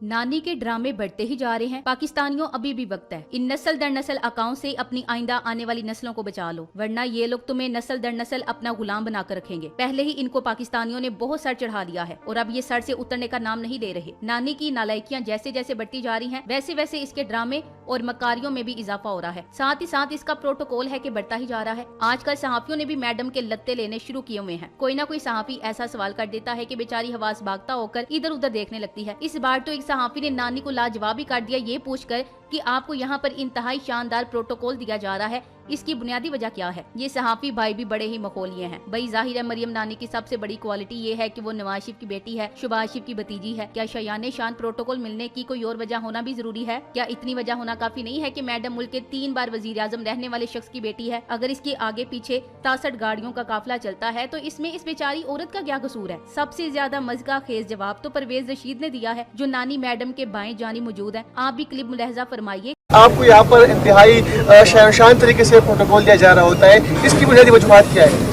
नानी के ड्रामे बढ़ते ही जा रहे हैं। पाकिस्तानियों अभी भी वक्त है, इन नस्ल दर नस्ल अकाउंट से अपनी आइंदा आने वाली नस्लों को बचा लो, वरना ये लोग तुम्हें नस्ल दर नस्ल अपना गुलाम बनाकर रखेंगे। पहले ही इनको पाकिस्तानियों ने बहुत सर चढ़ा लिया है और अब ये सर से उतरने का नाम नहीं ले रहे। नानी की नालायकियां जैसे जैसे बढ़ती जा रही हैं, वैसे वैसे इसके ड्रामे और मकारियों में भी इजाफा हो रहा है। साथ ही साथ इसका प्रोटोकॉल है कि बढ़ता ही जा रहा है। आजकल सहाफियों ने भी मैडम के लत्ते लेने शुरू किए हुए हैं। कोई ना कोई सहाफी ऐसा सवाल कर देता है कि बेचारी हवास भागता होकर इधर उधर देखने लगती है। इस बार तो एक सहाफी ने नानी को लाजवाब ही कर दिया, ये पूछकर कि आपको यहाँ पर इंतहाई शानदार प्रोटोकॉल दिया जा रहा है, इसकी बुनियादी वजह क्या है। ये सहाफी भाई भी बड़े ही मखौलिये हैं। भाई जाहिर है मरियम नानी की सबसे बड़ी क्वालिटी ये है कि वो नवाज शरीफ की बेटी है, शहबाज शरीफ की भतीजी है। क्या शयाने शान प्रोटोकॉल मिलने की कोई और वजह होना भी जरूरी है? क्या इतनी वजह होना काफी नहीं है कि मैडम मुल्क के 3 बार वजीर आजम रहने वाले शख्स की बेटी है? अगर इसके आगे पीछे 63 गाड़ियों का काफिला चलता है तो इसमें इस बेचारी औरत का क्या कसूर है? सबसे ज्यादा मज़ा खेज जवाब तो परवेज रशीद ने दिया है, जो नानी मैडम के बाएं जानी मौजूद है। आप भी क्लिप मुलाहजा फरमाइए। आपको यहाँ पर इंतहाई शान तरीके से प्रोटोकॉल दिया जा रहा होता है, इसकी बुनियादी वजूहात क्या है?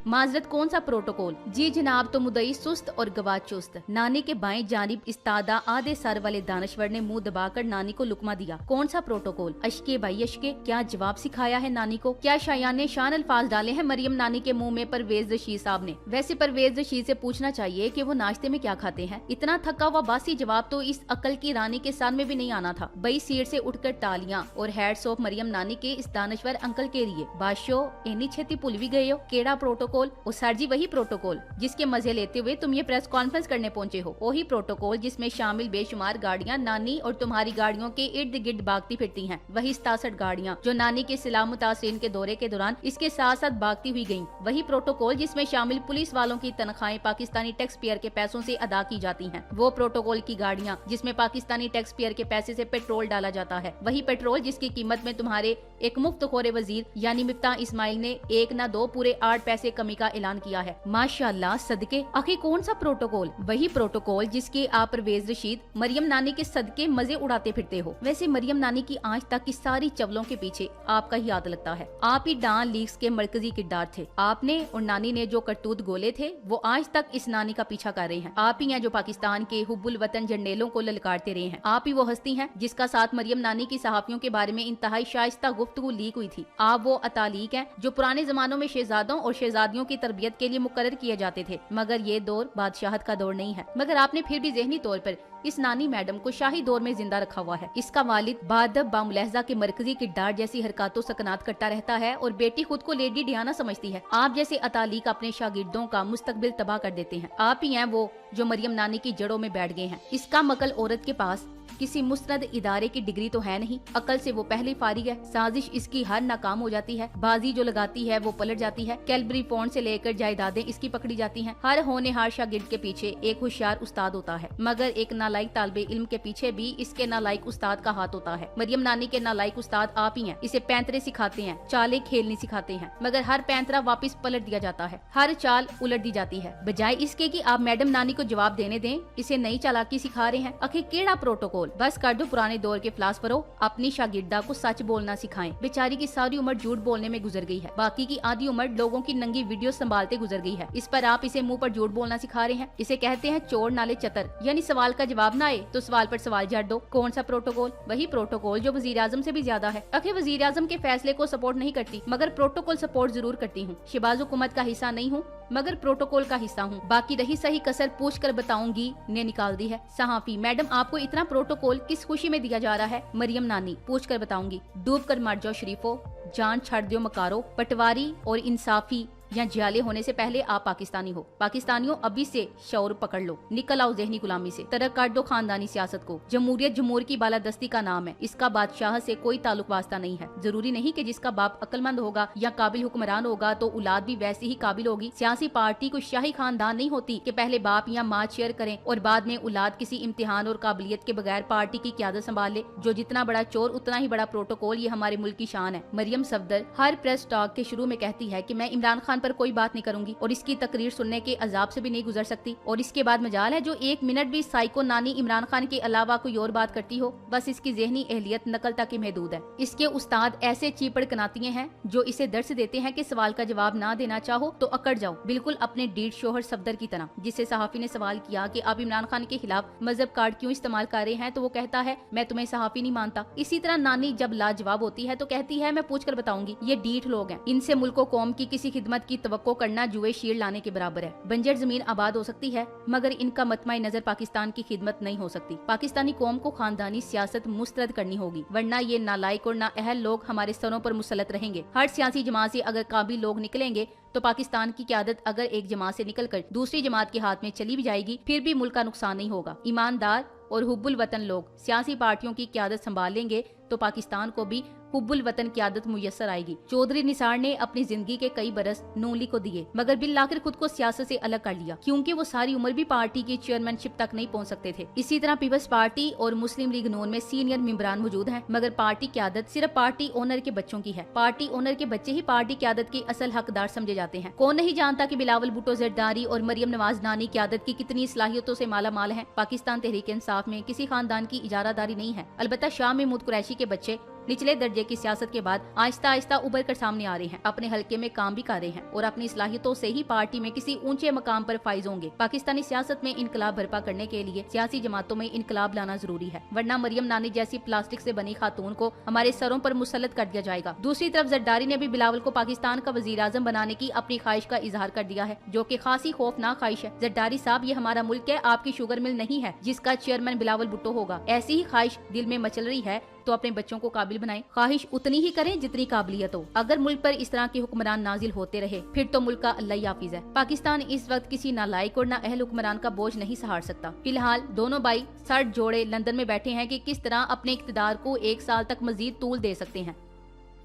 माजरत कौन सा प्रोटोकॉल? जी जनाब, तो मुदई सुस्त और गवाह चुस्त। नानी के बाएं जानिब इस्तादा आधे सर वाले दानश्वर ने मुंह दबाकर नानी को लुकमा दिया। कौन सा प्रोटोकॉल? अशके भाई अशके, क्या जवाब सिखाया है नानी को? क्या शायाने शान अल्फाज डाले हैं मरियम नानी के मुंह में परवेज रशीद साहब ने? वैसे परवेज रशीद से पूछना चाहिए कि वो नाश्ते में क्या खाते हैं। इतना थका हुआ बासी जवाब तो इस अकल की रानी के साथ में भी नहीं आना था। बई सीट से उठकर तालियां और हैट्स ऑफ मरियम नानी के इस दानश्वर अंकल के लिए। बादशो इन्नी छेती भूल भी गए हो केड़ा प्रोटोकॉल? ओ सर जी, वही प्रोटोकॉल जिसके मजे लेते हुए तुम ये प्रेस कॉन्फ्रेंस करने पहुंचे हो। वही प्रोटोकॉल जिसमें शामिल बेशुमार गाड़ियां नानी और तुम्हारी गाड़ियों के इर्द गिर्द भागती फिरती हैं। वही 67 गाड़ियां जो नानी के सलाम मुतासिरीन के दौरे के दौरान इसके साथ साथ भागती हुई गयी। वही प्रोटोकॉल जिसमें शामिल पुलिस वालों की तनख्वाहें पाकिस्तानी टैक्स पेयर के पैसों से अदा की जाती हैं। वो प्रोटोकॉल की गाड़ियां जिसमें पाकिस्तानी टैक्स पेयर के पैसे से पेट्रोल डाला जाता है। वही पेट्रोल जिसकी कीमत में तुम्हारे एक मुफ्तखोरे वजीर यानी मिफ्ता इस्माइल ने 1 ना 2 पूरे 8 पैसे कमी का ऐलान किया है। माशाअल्लाह सदके। आखिर कौन सा प्रोटोकॉल? वही प्रोटोकॉल जिसके आप परवेज रशीद मरियम नानी के सदके मजे उड़ाते फिरते हो। वैसे मरियम नानी की आज तक की सारी चवलों के पीछे आपका ही हाथ लगता है। आप ही डान लीग्स के मरकजी किरदार थे। आपने और नानी ने जो करतूत गोले थे वो आज तक इस नानी का पीछा कर रहे हैं। आप ही हैं जो पाकिस्तान के हुब्बुल वतन झंडेलों को ललकारते रहे हैं। आप ही वो हस्ती हैं जिसका साथ मरियम नानी की सहाफियों के बारे में इंतहाई शाइस्ता गुफ्तगू लीक हुई थी। आप वो अतालीक हैं जो पुराने जमानों में शहजादों और शहजादियों की तरबियत के लिए मुकर्रर किए जाते थे, मगर ये दौर बादशाहत का दौर नहीं है। मगर आपने फिर भी ज़हनी तौर पर इस नानी मैडम को शाही दौर में जिंदा रखा हुआ है। इसका वालिद बादब बामुलहजा के मरकजी किरदार जैसी हरकतों सकनात करता रहता है और बेटी खुद को लेडी डियाना समझती है। आप जैसे अतालीक अपने शागिर्दों का मुस्तकबिल तबाह कर देते हैं। आप ही हैं वो जो मरियम नानी की जड़ों में बैठ गए हैं। इसका मकल औरत के पास किसी मुस्नद इदारे की डिग्री तो है नहीं, अकल से वो पहले फारिग है। साजिश इसकी हर नाकाम हो जाती है। बाजी जो लगाती है वो पलट जाती है। कैलबरी पॉन्ड से लेकर जायदादें इसकी पकड़ी जाती हैं। हर होनहार शागिर्द के पीछे एक होशियार उस्ताद होता है, मगर एक नालायक तालिबे इल्म के पीछे भी इसके नालायक उस्ताद का हाथ होता है। मरियम नानी के नालायक उस्ताद आप ही हैं। इसे पैंतरे सिखाते हैं, चालें खेलनी सिखाते हैं, मगर हर पैंतरा वापस पलट दिया जाता है, हर चाल उलट दी जाती है। बजाय इसके कि आप मैडम नानी को जवाब देने दें, इसे नई चालाकी सिखा रहे हैं। आखिर केड़ा प्रोटोकॉल? बस कर दो पुराने दौर के फिलासफरों, अपनी शागिर्दा को सच बोलना सिखाएं। बेचारी की सारी उम्र झूठ बोलने में गुजर गई है, बाकी की आधी उम्र लोगों की नंगी वीडियो संभालते गुजर गई है। इस पर आप इसे मुंह पर झूठ बोलना सिखा रहे हैं। इसे कहते हैं चोर नाले चतर, यानी सवाल का जवाब ना आए तो सवाल पर सवाल जड़ दो। कौन सा प्रोटोकॉल? वही प्रोटोकॉल जो वजीर आजम से भी ज्यादा है। आखिर वजीर आजम के फैसले को सपोर्ट नहीं करती, मगर प्रोटोकॉल सपोर्ट जरूर करती हूँ। शहबाज हुकूमत का हिस्सा नहीं हूँ, मगर प्रोटोकॉल का हिस्सा हूँ। बाकी रही सही कसर पूछ कर बताऊंगी ने निकाल दी है। सहाफी मैडम आपको इतना प्रोटोकॉल किस खुशी में दिया जा रहा है? मरियम नानी पूछ कर बताऊंगी। डूब कर मर जाओ शरीफो, जान छड़ दियो मकारो। पटवारी और इंसाफी या जियाले होने से पहले आप पाकिस्तानी हो। पाकिस्तानियों अभी से शौर पकड़ लो, निकल आओ जहनी गुलामी से, तरक काट दो खानदानी सियासत को। जमहूरियत जमहूर की बालादस्ती का नाम है, इसका बादशाह से कोई ताल्लुक वास्ता नहीं है। जरूरी नहीं कि जिसका बाप अक्लमंद होगा या काबिल हुक्मरान होगा तो औलाद भी वैसी ही काबिल होगी। सियासी पार्टी को शाही खानदान नहीं होती कि पहले बाप या माँ चेयर करें और बाद में औलाद किसी इम्तिहान और काबिलियत के बगैर पार्टी की क़यादत संभाल ले। जो जितना बड़ा चोर उतना ही बड़ा प्रोटोकॉल, ये हमारे मुल्क की शान है। मरियम सफदर हर प्रेस टॉक के शुरू में कहती है कि मैं इमरान खान खान पर कोई बात नहीं करूंगी और इसकी तकरीर सुनने के अजाब से भी नहीं गुजर सकती। और इसके बाद मजाल है जो 1 मिनट भी साइको नानी इमरान खान के अलावा कोई और बात करती हो, बस इसकी ज़हनी एहलियत नकल तक ही महदूद है। इसके उस्ताद ऐसे चीपड़ कनातिये हैं जो इसे दर्स देते हैं कि सवाल का जवाब ना देना चाहो तो अकड़ जाओ, बिल्कुल अपने डीड शोहर सफदर की तरह। जिससे सहाफी ने सवाल किया कि आप इमरान खान के खिलाफ मजहब कार्ड क्यों इस्तेमाल कर रहे हैं, तो वो कहता है मैं तुम्हें सहाफी नहीं मानता। इसी तरह नानी जब लाजवाब होती है तो कहती है मैं पूछ कर बताऊंगी। ये डीठ लोग हैं, इनसे मुल्क कौम की किसी खिदमत की तवक्को करना जुए शीर लाने के बराबर है। बंजर जमीन आबाद हो सकती है मगर इनका मतमाई नजर पाकिस्तान की खिदमत नहीं हो सकती। पाकिस्तानी कौम को खानदानी सियासत मुस्तरद करनी होगी, वरना ये नालायक और नाअहल लोग हमारे सरों पर मुसलत रहेंगे। हर सियासी जमात से अगर काबिल लोग निकलेंगे तो पाकिस्तान की क़यादत अगर एक जमात से निकलकर दूसरी जमात के हाथ में चली भी जाएगी फिर भी मुल्क का नुकसान नहीं होगा। ईमानदार और हुब्बुल वतन लोग सियासी पार्टियों की क़यादत संभाल लेंगे तो पाकिस्तान को भी हुब्बुल वतन क़यादत मुयस्सर आएगी। चौधरी निसार ने अपनी जिंदगी के कई बरस नून लीग को दिए मगर बिल आखिर खुद को सियासत से अलग कर लिया, क्योंकि वो सारी उम्र भी पार्टी की चेयरमैनशिप तक नहीं पहुंच सकते थे। इसी तरह पीपल्स पार्टी और मुस्लिम लीग नून में सीनियर मेंबरान मौजूद हैं मगर पार्टी क़यादत सिर्फ पार्टी ओनर के बच्चों की है। पार्टी ओनर के बच्चे ही पार्टी क़यादत के असल हकदार समझे जाते हैं। कौन नहीं जानता कि बिलावल भुट्टो जरदारी और मरियम नवाज नानी क़यादत की कितनी सलाहियतों से माला माल है। पाकिस्तान तहरीक इंसाफ में किसी खानदान की इजारादारी नहीं है। अलबत्ता शाह महमूद कुरैशी के बच्चे निचले दर्जे की सियासत के बाद आहिस्ता आहिस्ता उभर कर सामने आ रहे हैं, अपने हलके में काम भी कर रहे हैं और अपनी सलाहियतों से ही पार्टी में किसी ऊंचे मकाम पर फाइज होंगे। पाकिस्तानी सियासत में इनकलाब बर्पा करने के लिए सियासी जमातों में इनकलाब लाना जरूरी है, वरना मरियम नानी जैसी प्लास्टिक से बनी खातून को हमारे सरों पर मुसल्लत कर दिया जाएगा। दूसरी तरफ जरदारी ने भी बिलावल को पाकिस्तान का वजीर आजम बनाने की अपनी ख्वाहिश का इजहार कर दिया है, जो कि खासी खौफनाक ख्वाहिश है। जरदारी साहब, ये हमारा मुल्क है, आपकी शुगर मिल नहीं है जिसका चेयरमैन बिलावल भुट्टो होगा। ऐसी ही ख्वाहिश दिल में मचल रही है तो अपने बच्चों को काबिल बनाएं। ख्वाहिश उतनी ही करें जितनी काबिलियत हो। अगर मुल्क पर इस तरह के हुक्मरान नाजिल होते रहे फिर तो मुल्क का अल्लाह ही हाफिज है। पाकिस्तान इस वक्त किसी नालायक और नाअहल हुक्मरान का बोझ नहीं सहार सकता। फिलहाल दोनों भाई सर जोड़े लंदन में बैठे हैं कि किस तरह अपने इख्तिदार को 1 साल तक मजीद तूल दे सकते हैं।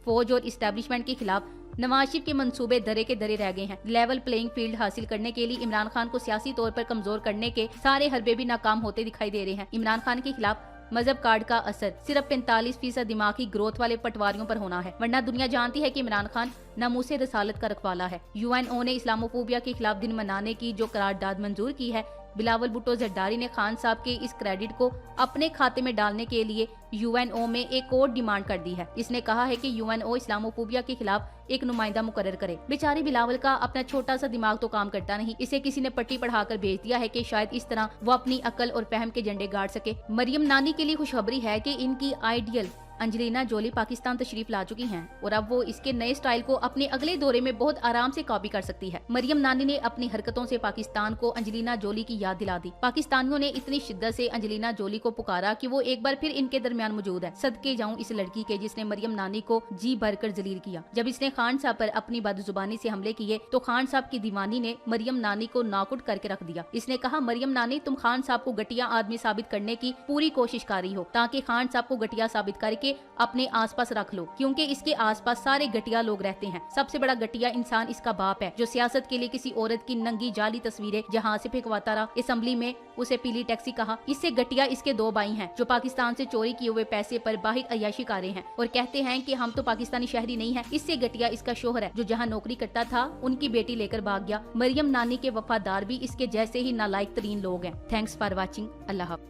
फौज और इस्टेब्लिशमेंट के खिलाफ नवाज शरीफ के मंसूबे दरे के दरे रह गए हैं। लेवल प्लेइंग फील्ड हासिल करने के लिए इमरान खान को सियासी तौर पर कमजोर करने के सारे हरबे भी नाकाम होते दिखाई दे रहे हैं। इमरान खान के खिलाफ मजहब कार्ड का असर सिर्फ 45% दिमागी ग्रोथ वाले पटवारियों पर होना है, वरना दुनिया जानती है कि इमरान खान नामूसे रसालत का रखवाला है। UNO ने इस्लामोफोबिया के खिलाफ दिन मनाने की जो करारदाद मंजूर की है, बिलावल भुट्टो जरदारी ने खान साहब के इस क्रेडिट को अपने खाते में डालने के लिए UNO में एक और डिमांड कर दी है। इसने कहा है कि UNO इस्लामोफोबिया के खिलाफ एक नुमाइंदा मुकर्रर करे। बेचारे बिलावल का अपना छोटा सा दिमाग तो काम करता नहीं, इसे किसी ने पट्टी पढ़ाकर भेज दिया है कि शायद इस तरह वो अपनी अकल और फहम के झंडे गाड़ सके। मरियम नानी के लिए खुशखबरी है कि इनकी आइडियल अंजलिना जोली पाकिस्तान तशरीफ ला चुकी हैं और अब वो इसके नए स्टाइल को अपने अगले दौरे में बहुत आराम से कॉपी कर सकती है। मरियम नानी ने अपनी हरकतों से पाकिस्तान को अंजलिना जोली की याद दिला दी। पाकिस्तानियों ने इतनी शिद्दत से अंजलिना जोली को पुकारा कि वो एक बार फिर इनके दरमियान मौजूद है। सदके जाऊं इस लड़की के जिसने मरियम नानी को जी भरकर जलील किया। जब इसने खान साहब पर अपनी बदजुबानी से हमले किए तो खान साहब की दीवानी ने मरियम नानी को नॉकआउट करके रख दिया। इसने कहा, मरियम नानी, तुम खान साहब को घटिया आदमी साबित करने की पूरी कोशिश कर रही हो ताकि खान साहब को घटिया साबित करके अपने आसपास रख लो, क्योंकि इसके आसपास सारे घटिया लोग रहते हैं। सबसे बड़ा घटिया इंसान इसका बाप है, जो सियासत के लिए किसी औरत की नंगी जाली तस्वीरें जहां से फेंकवाता रहा। असेंबली में उसे पीली टैक्सी कहा। इससे घटिया इसके 2 भाई हैं जो पाकिस्तान से चोरी किए हुए पैसे पर बाहर अय्याशी कर रहे हैं और कहते हैं कि हम तो पाकिस्तानी शहरी नहीं है। इससे घटिया इसका शोहर है जो जहाँ नौकरी करता था उनकी बेटी लेकर भाग गया। मरियम नानी के वफादार भी इसके जैसे ही नालायक तरीन लोग हैं। Thanks for watching. अल्लाह हाफ़िज़।